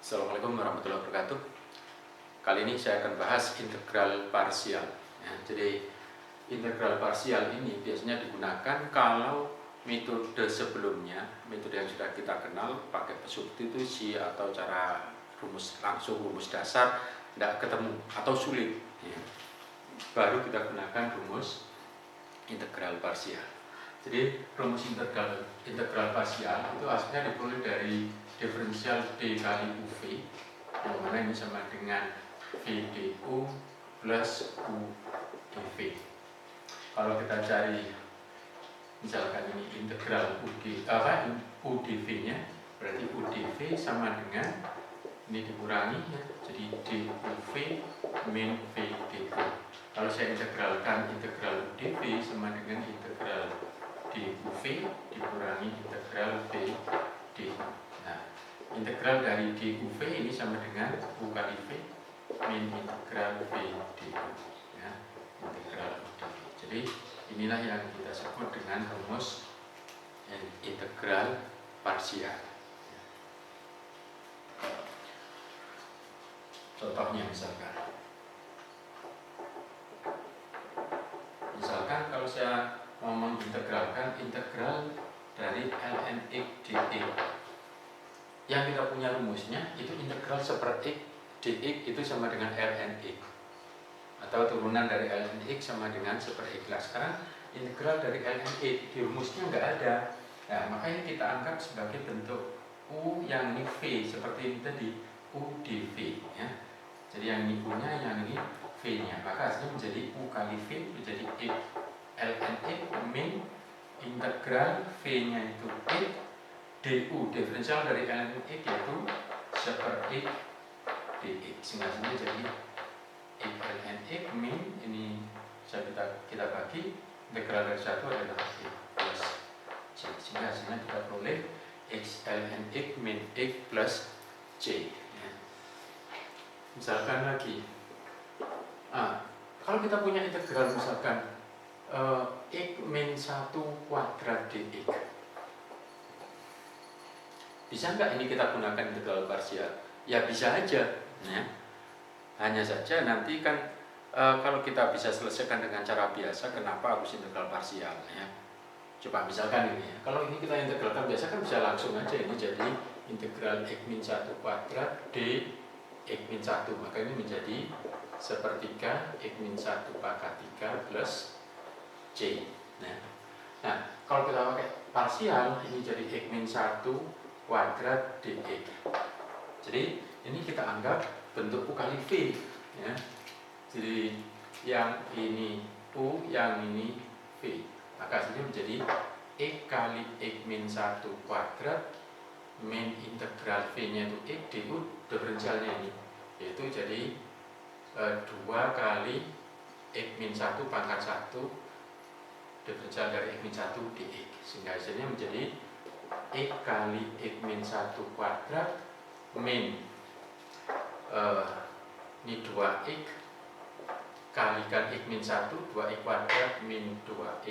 Assalamualaikum warahmatullahi wabarakatuh. Kali ini saya akan bahas integral parsial. Ya, jadi integral parsial ini biasanya digunakan kalau metode sebelumnya, metode yang sudah kita kenal pakai substitusi atau cara rumus dasar tidak ketemu atau sulit. Ya. Baru kita gunakan rumus integral parsial. Jadi rumus integral parsial itu aslinya diperoleh dari diferensial D kali UV, yang mana ini sama dengan VDU plus UdV. Kalau kita cari misalkan ini integral UdV nya, berarti UdV sama dengan ini dikurangi ya, jadi DUV min VDU. Kalau saya integralkan integral UdV sama dengan integral DUV dikurangi integral VDU. Nah, integral dari DUV ini sama dengan U kali V min integral VDU ya, integral UdV. Jadi inilah yang kita sebut dengan rumus integral parsial. Contohnya misalkan kalau saya mau mengintegralkan integral dari ln x dx, yang kita punya rumusnya itu integral seperti dx itu sama dengan ln x, atau turunan dari ln x sama dengan seperti x. Nah, sekarang integral dari ln x di rumusnya nggak ada. Nah, makanya kita anggap sebagai bentuk u yang ini v, seperti ini tadi, u dv ya. Jadi yang ini u-nya, yang ini v-nya, maka hasilnya menjadi u kali v menjadi x ln x min integral v-nya itu x du, diferensial dari ln x yaitu seperti dx, sehingga hasilnya jadi x ln x min ini kita bagi integral dari 1 adalah x plus c, sehingga hasilnya kita peroleh x ln x min x plus c ya. Misalkan lagi kalau kita punya integral misalkan x min 1 kuadrat dx, bisa nggak ini kita gunakan integral parsial? Ya bisa aja ya. Hanya saja nanti kan kalau kita bisa selesaikan dengan cara biasa, kenapa harus integral parsial ya? Coba misalkan ini ya, kalau ini kita integralkan biasa kan bisa langsung aja ini jadi integral x min 1 kuadrat d x min 1, maka ini menjadi sepertiga x min 1 pangkat 3 plus c. Nah, kalau kita pakai parsial ini jadi x min 1 kuadrat dx. Jadi ini kita anggap bentuk u kali v ya. Jadi yang ini u, yang ini v, maka hasilnya menjadi x kali x min 1 kuadrat min integral v-nya itu x du, diferensialnya ini yaitu jadi 2 kali x min 1 pangkat 1 diferensial dari x min 1 dx, sehingga hasilnya menjadi x kali x min 1 kuadrat min ini 2x kalikan x min 1, 2x kuadrat min 2x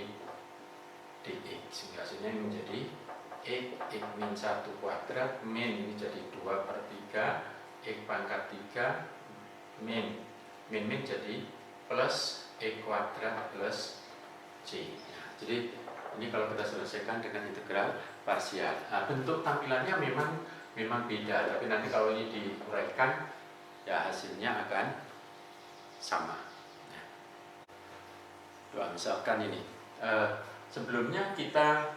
dx, sehingga hasilnya menjadi x min 1 kuadrat min ini jadi 2/3 x pangkat 3 min jadi plus x kuadrat plus c. Nah, jadi ini kalau kita selesaikan dengan integral parsial. Nah, bentuk tampilannya memang beda, tapi nanti kalau ini diuraikan ya hasilnya akan sama. Nah, misalkan ini sebelumnya kita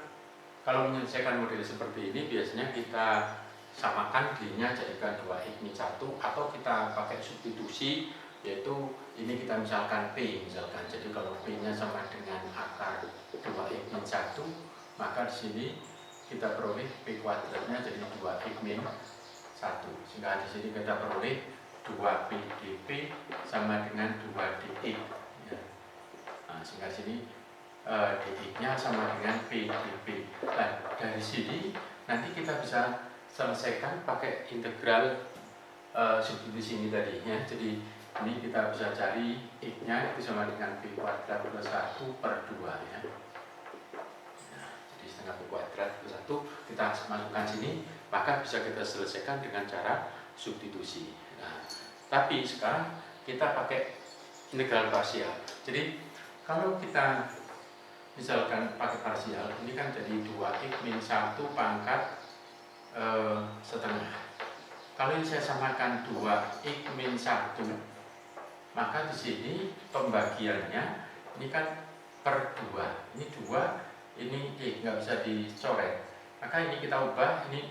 kalau menyelesaikan model seperti ini biasanya kita samakan D-nya jadikan 2x min 1, atau kita pakai substitusi, yaitu ini kita misalkan P misalkan. Jadi kalau P-nya sama dengan akar 2x min 1, maka di sini kita peroleh P kuadratnya jadi 2x min 1, sehingga di sini kita peroleh 2P dP sama dengan 2dx ya. Nah, sehingga sini dx-nya sama dengan P dP. Nah, dari sini nanti kita bisa selesaikan pakai integral substitusi ini tadi ya. Jadi ini kita bisa cari x-nya itu sama dengan p kuadrat plus 1/2 ya. Nah, jadi setengah p kuadrat plus 1 kita masukkan sini, maka bisa kita selesaikan dengan cara substitusi. Nah, tapi sekarang kita pakai integral parsial. Jadi kalau kita misalkan pakai parsial, ini kan jadi 2x min 1 pangkat setengah. Kalau ini saya samakan 2x min 1, maka di sini pembagiannya ini kan per 2. Ini 2, ini nggak bisa dicoret. Maka ini kita ubah, ini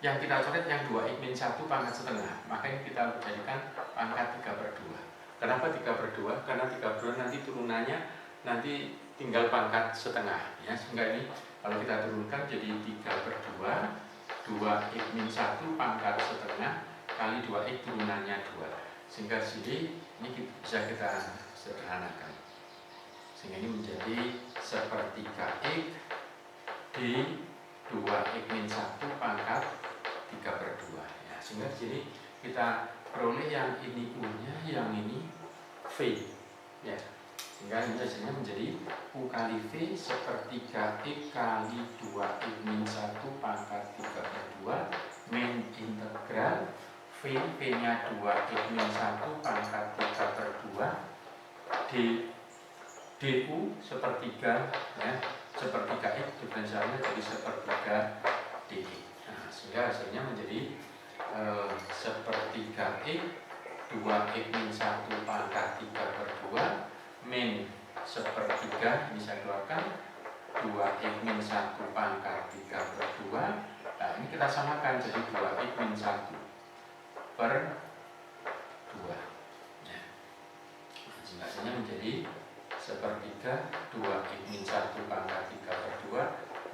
yang kita coret yang 2x min 1 pangkat setengah. Maka ini kita jadikan pangkat 3/2. Kenapa 3/2? Karena 3/2 nanti turunannya nanti tinggal pangkat setengah, ya. Sehingga ini kalau kita turunkan jadi 3/2, 2x min 1 pangkat setengah kali 2x turunannya 2. Sehingga sini ini bisa kita sederhanakan. Sehingga ini menjadi 1/3x di 2x min 1 pangkat 3/2, ya. Sehingga di sini kita peroleh yang ini U-nya, yang ini V, ya. Sehingga ini hasilnya menjadi U kali V 1/3x kali 2x min 1 pangkat 3/2 min integral V-nya 2x min 1 pangkat 3/2 du sepertiga, ya, 1/3x diferensialnya jadi 1/3 dx. Nah, sehingga hasilnya menjadi 1/3x 2x min 1 pangkat 3/2 min 1/3, ini saya keluarkan 2x min 1 pangkat 3/2. Nah, ini kita samakan jadi 2x min 1 per 2, ya. Hasilnya menjadi 1/3 2x min 1 pangkat 3/2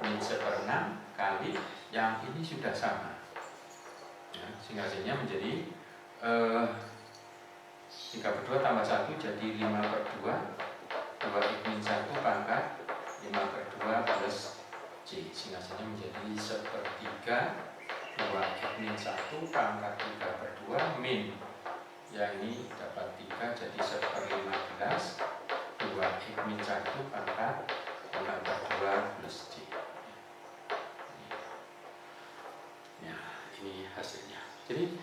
min 1/6 kali yang ini sudah sama, ya. Sehingga hasilnya menjadi 3/2 tambah 1 jadi 5/2, 2x min 1 pangkat 5/2 plus C. Sehingga hasilnya menjadi 1/3 2x min 1 pangkat 3/2 min, yang ini dapat 3 jadi 1/15, 2x min 1 pangkat 5/2 plus C. Ya, ini hasilnya. Jadi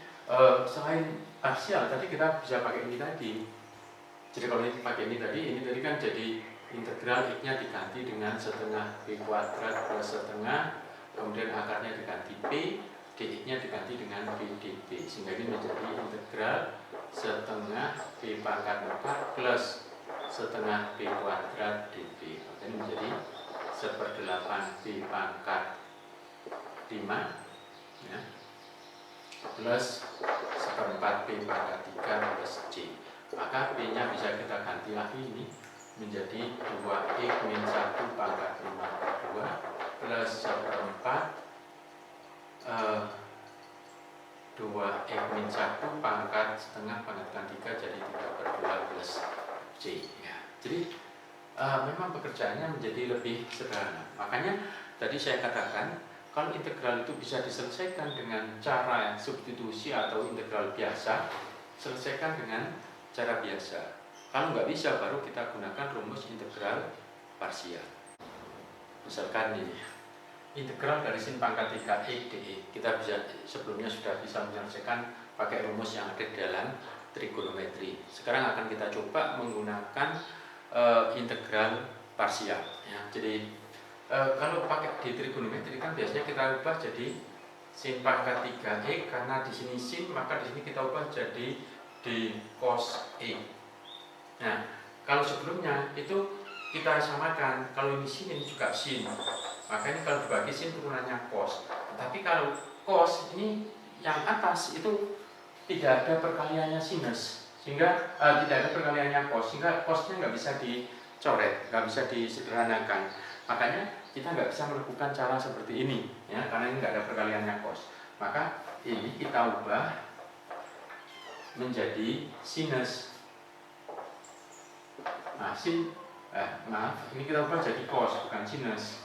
selain parsial tadi kita bisa pakai ini tadi. Jadi kalau ini pakai ini tadi kan jadi integral x-nya diganti dengan setengah p kuadrat plus setengah, kemudian akarnya diganti p, dx-nya diganti dengan p dp, sehingga ini menjadi integral setengah p pangkat 4 plus setengah p kuadrat dp. Maka ini menjadi 1/8 p pangkat 5, ya, plus 1/4 p pangkat 3 plus c. Maka p-nya bisa kita ganti lagi ini menjadi 2x min 1 pangkat 5/2 plus 1/4 2x min 1 pangkat setengah pangkat 3 jadi 3/2 plus c, ya. Jadi memang pekerjaannya menjadi lebih sederhana. Makanya tadi saya katakan kalau integral itu bisa diselesaikan dengan cara substitusi atau integral biasa, selesaikan dengan cara biasa. Kalau nggak bisa, baru kita gunakan rumus integral parsial. Misalkan ini integral dari sin pangkat 3x dx, kita bisa sebelumnya sudah bisa menyelesaikan pakai rumus yang ada di dalam trigonometri. Sekarang akan kita coba menggunakan integral parsial, ya. Jadi kalau pakai di trigonometri kan biasanya kita ubah jadi sin pangkat 3x, karena di sini sin maka di sini kita ubah jadi di cos e. Nah, kalau sebelumnya itu kita samakan, kalau ini sin ini juga sin, maka ini kalau dibagi sin turunannya cos. Tapi kalau cos ini yang atas itu tidak ada perkaliannya sinus, sehingga tidak ada perkaliannya cos, sehingga cosnya nggak bisa dicoret, nggak bisa disederhanakan. Makanya kita nggak bisa melakukan cara seperti ini, ya, karena ini nggak ada perkaliannya cos. Maka ini kita ubah menjadi sinus. Nah, ini kita ubah jadi cos, bukan sinus.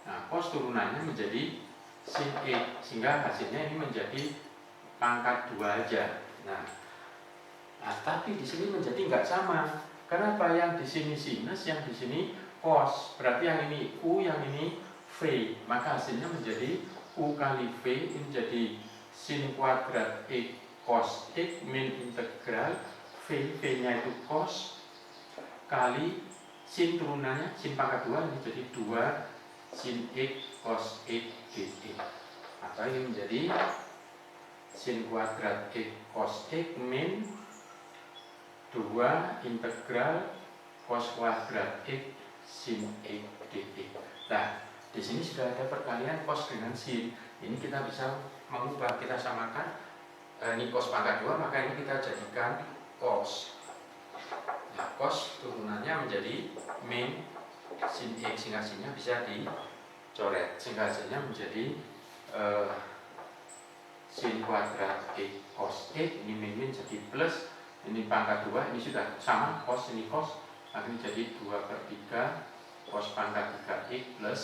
Nah, cos turunannya menjadi sin e, sehingga hasilnya ini menjadi pangkat 2 aja. Nah, tapi di sini menjadi nggak sama. Kenapa? Yang di sini sinus, yang di sini cos. Berarti yang ini U, yang ini V. Maka hasilnya menjadi U kali V ini jadi sin kuadrat X cos X min integral V nya itu cos kali sin turunannya sin pangkat 2 ini jadi 2 sin X cos X dx, atau ini menjadi sin kuadrat X cos X min 2 integral cos kuadrat X sin X dx. Nah, di sini sudah ada perkalian cos dengan sin. Ini kita bisa mengubah, kita samakan ini cos pangkat 2, maka ini kita jadikan cos. Nah, cos turunannya menjadi min sin X, sehingga sinnya bisa dicoret, sehingga hasilnya menjadi sin kuadrat X cos X, ini min jadi plus, ini pangkat 2, ini sudah sama cos, ini cos, akhirnya jadi 2/3 cos pangkat 3X plus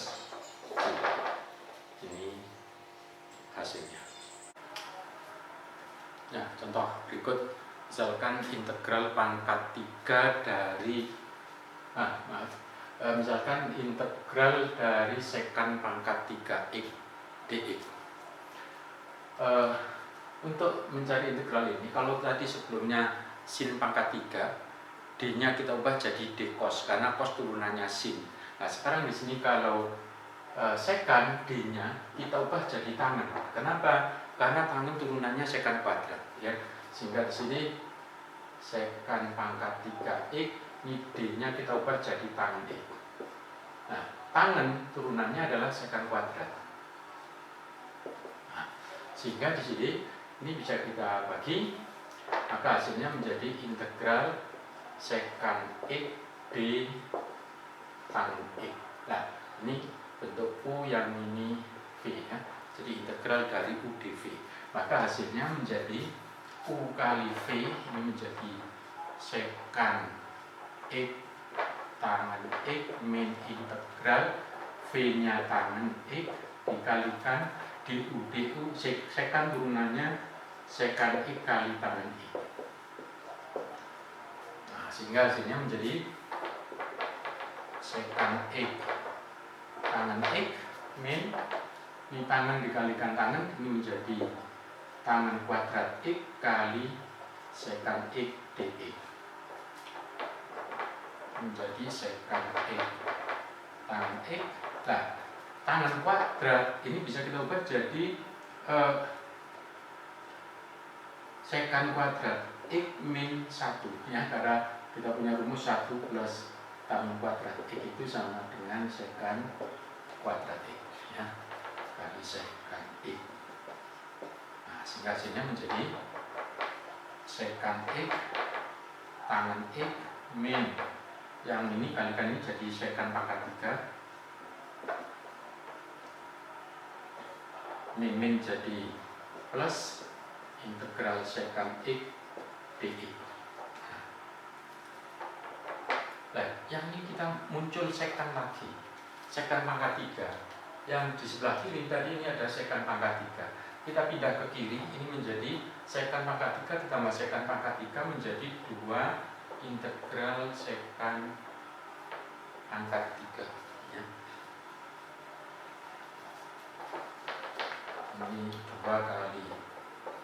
C. Ini hasilnya. Nah, contoh berikut, misalkan integral pangkat 3 dari misalkan integral dari sekan pangkat 3X dx. Untuk mencari integral ini, kalau tadi sebelumnya sin pangkat 3, d-nya kita ubah jadi d cos karena cos turunannya sin. Nah, sekarang di sini kalau sekan d-nya kita ubah jadi tangen. Kenapa? Karena tangen turunannya sekan kuadrat, ya. Sehingga di sini sekan pangkat 3x, ini d-nya kita ubah jadi tangen x. Nah, tangen turunannya adalah sekan kuadrat. Nah, sehingga di sini ini bisa kita bagi, maka hasilnya menjadi integral sekan x d tangen x. Nah, ini bentuk U, yang ini V, ya. Jadi integral dari U dV. Maka hasilnya menjadi U kali V, ini menjadi sekan x tangen x min integral V-nya tangen x dikalikan du. Du sekan turunannya sekan x kali tangen x. Nah, sehingga hasilnya menjadi sekan x tangen x min, ini tangen dikalikan tangen, ini menjadi tangen kuadrat x kali sekan x dx, menjadi sekan x tangen x. Nah, tangen kuadrat ini bisa kita ubah jadi sekan kuadrat x min 1, ya, karena kita punya rumus 1 plus tangen kuadrat x itu sama dengan sekan kuadrat x, ya, kali sekan x. Nah, sehingga hasilnya menjadi sekan x tangen x min, yang ini kalikan ini jadi sekan pangkat 3, min jadi plus integral sekan x dx. Nah, yang ini kita muncul sekan lagi, sekan pangkat 3. Yang di sebelah kiri tadi ini ada sekan pangkat 3. Kita pindah ke kiri, ini menjadi sekan pangkat 3 ditambah sekan pangkat 3 menjadi 2 integral sekan pangkat 3, ya. Ini 2 kali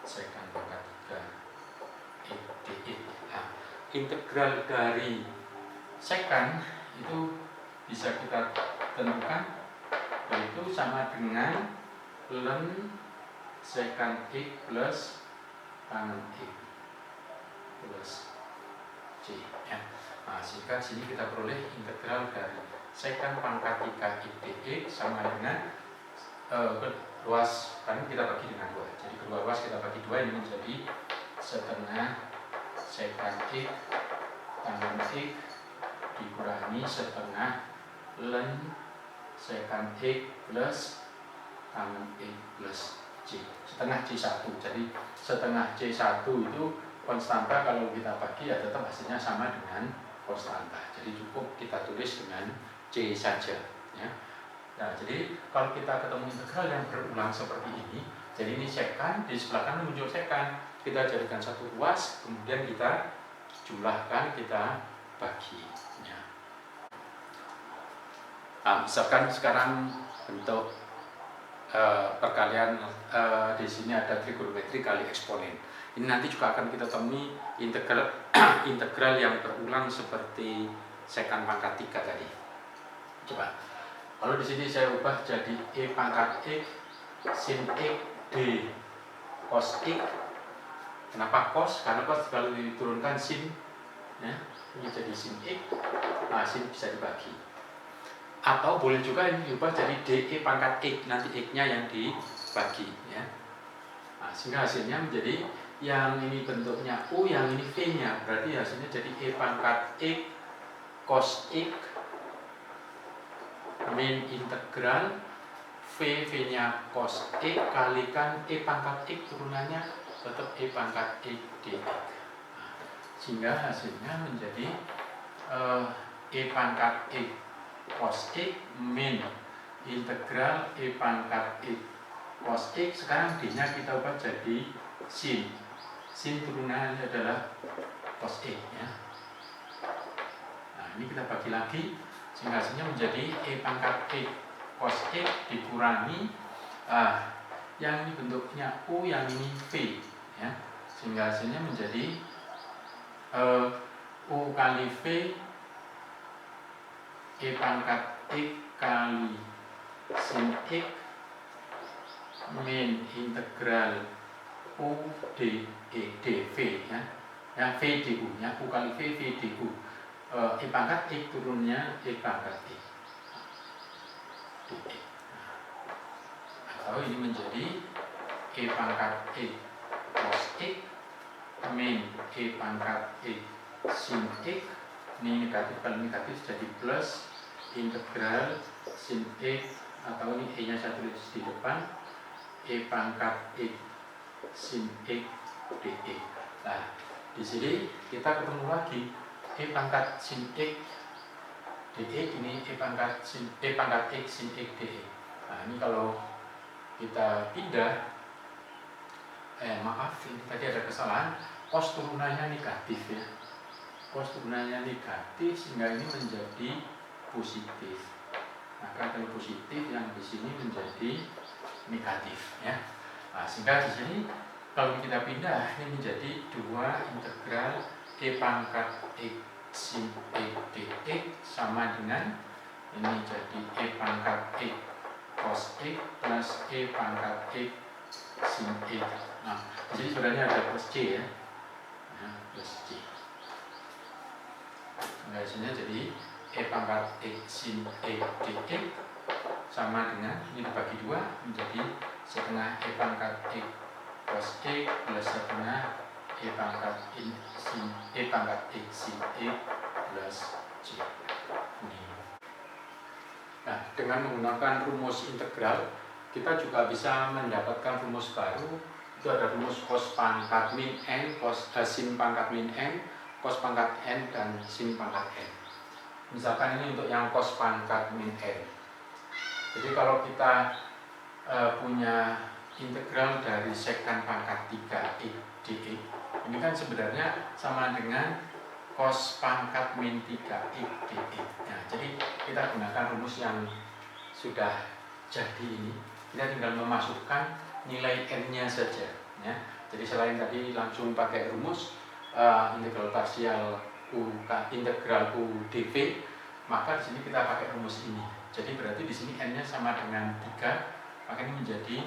sekan pangkat 3 dx. Nah, integral dari sekan itu bisa kita tentukan, yaitu sama dengan ln sekan x plus tangen x plus c, ya. Nah, sehingga sini kita peroleh integral dari sekan pangkat 3 x dx sama dengan luas, kan kita bagi dengan 2. Jadi kedua luas kita bagi 2, ini menjadi setengah sekan x tangen x dikurangi setengah ln sekan x plus tangen x plus c, setengah c1. Jadi setengah c1 itu konstanta, kalau kita bagi ya tetap hasilnya sama dengan konstanta. Jadi cukup kita tulis dengan c saja, ya. Nah, jadi kalau kita ketemu integral yang berulang seperti ini, jadi ini sekan, di sebelah kanan muncul sekan, kita jadikan satu ruas, kemudian kita jumlahkan, kita bagi, ya. Nah, misalkan sekarang bentuk perkalian di sini ada trigonometri kali eksponen. Ini nanti juga akan kita temui integral integral yang berulang seperti sekan pangkat 3 tadi. Coba. Kalau di sini saya ubah jadi e pangkat x sin x d cos x. Kenapa cos? Karena cos kalau diturunkan sin, ya, ini jadi sin x. Nah, sin bisa dibagi. Atau boleh juga ini diubah jadi de pangkat x, nanti x-nya yang dibagi, ya. Nah, sehingga hasilnya menjadi yang ini bentuknya u, yang ini v-nya, berarti hasilnya jadi e pangkat x cos x min integral v-nya cos x kalikan e pangkat x turunannya tetap e pangkat x dx. Nah, sehingga hasilnya menjadi e pangkat x cos x min integral e pangkat x cos x. Sekarang d-nya kita ubah jadi sin. Sin turunannya adalah cos x, ya. Nah, ini kita bagi lagi sehingga hasilnya menjadi e pangkat x cos x dikurangi yang ini bentuknya u, yang ini v, ya. Sehingga hasilnya menjadi u kali v e pangkat x kali sin x min integral u dv, ya. Ya, v du, ya, u kali v du. E pangkat x turunnya e pangkat x dx. Atau ini menjadi e pangkat x cos x min e pangkat x sin x. Ini negatif, kalau negatif jadi plus integral sin x, atau ini e nya saya tulis di depan, e pangkat x sin x dx. Nah, di sini kita ketemu lagi e pangkat sin x dx, ini e pangkat x sin x dx. Nah, ini kalau kita pindah, maaf, ini tadi ada kesalahan, cos turunannya negatif, ya. Cos turunannya negatif sehingga ini menjadi positif. Maka kalau positif yang di sini menjadi negatif, ya. Nah, sehingga di sini kalau kita pindah ini menjadi 2 integral e pangkat x sin x dx sama dengan ini jadi e pangkat x cos x plus e pangkat x sin x. Nah, di sini sebenarnya ada plus c, ya. Nah, plus c. Nah, hasilnya jadi e pangkat x sin x dx sama dengan ini dibagi 2 menjadi setengah e pangkat x cos x plus setengah e pangkat x sin x plus c. Ini. Nah, dengan menggunakan rumus integral kita juga bisa mendapatkan rumus baru. Itu ada rumus cos pangkat min n, sin pangkat min n, cos pangkat n, dan sin pangkat n. Misalkan ini untuk yang cos pangkat min n. Jadi kalau kita punya integral dari sekan pangkat 3 x dx, ini kan sebenarnya sama dengan cos pangkat min 3 x dx. Nah, jadi kita gunakan rumus yang sudah jadi ini, kita tinggal memasukkan nilai n-nya saja, ya. Jadi selain tadi langsung pakai rumus integral parsial integral u dv, maka di sini kita pakai rumus ini. Jadi berarti di sini n-nya sama dengan 3, maka ini menjadi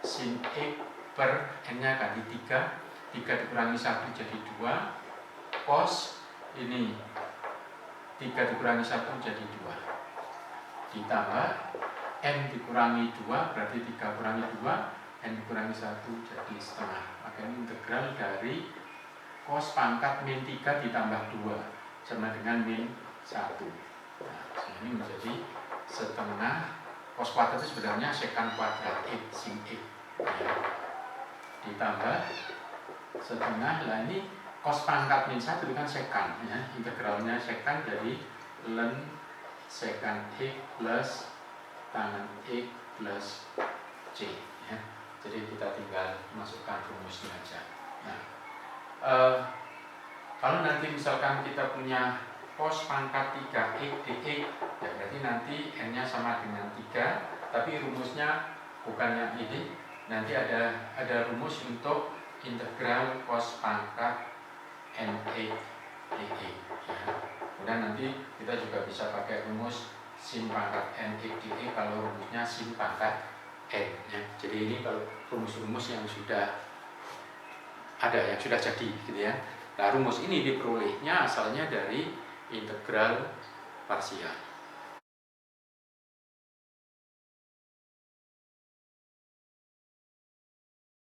sin x per n-nya kali 3 dikurangi 1 jadi 2, cos ini 3 dikurangi 1 jadi 2, ditambah n dikurangi 2 berarti 3 kurangi 2, n dikurangi 1 jadi setengah. Maka ini integral dari cos pangkat min 3 ditambah 2 sama dengan min 1. Nah, ini menjadi setengah. Cos kuadrat itu sebenarnya sekan kuadrat x sin x, ya. Ditambah setengah. Lah ini cos pangkat min 1 itu kan sekan, ya. Integralnya sekan dari ln sekan x plus tangan x plus c, ya. Jadi kita tinggal masukkan rumusnya aja. Nah, kalau nanti misalkan kita punya cos pangkat 3 x dx, ya berarti nanti n-nya sama dengan 3, tapi rumusnya bukan yang ini. Nanti ada rumus untuk integral cos pangkat NE dE ya. Kemudian nanti kita juga bisa pakai rumus sin pangkat NE dE kalau rumusnya sin pangkat N ya. Jadi ini kalau rumus-rumus yang sudah ada, yang sudah jadi gitu ya. Nah, rumus ini diperolehnya asalnya dari integral parsial.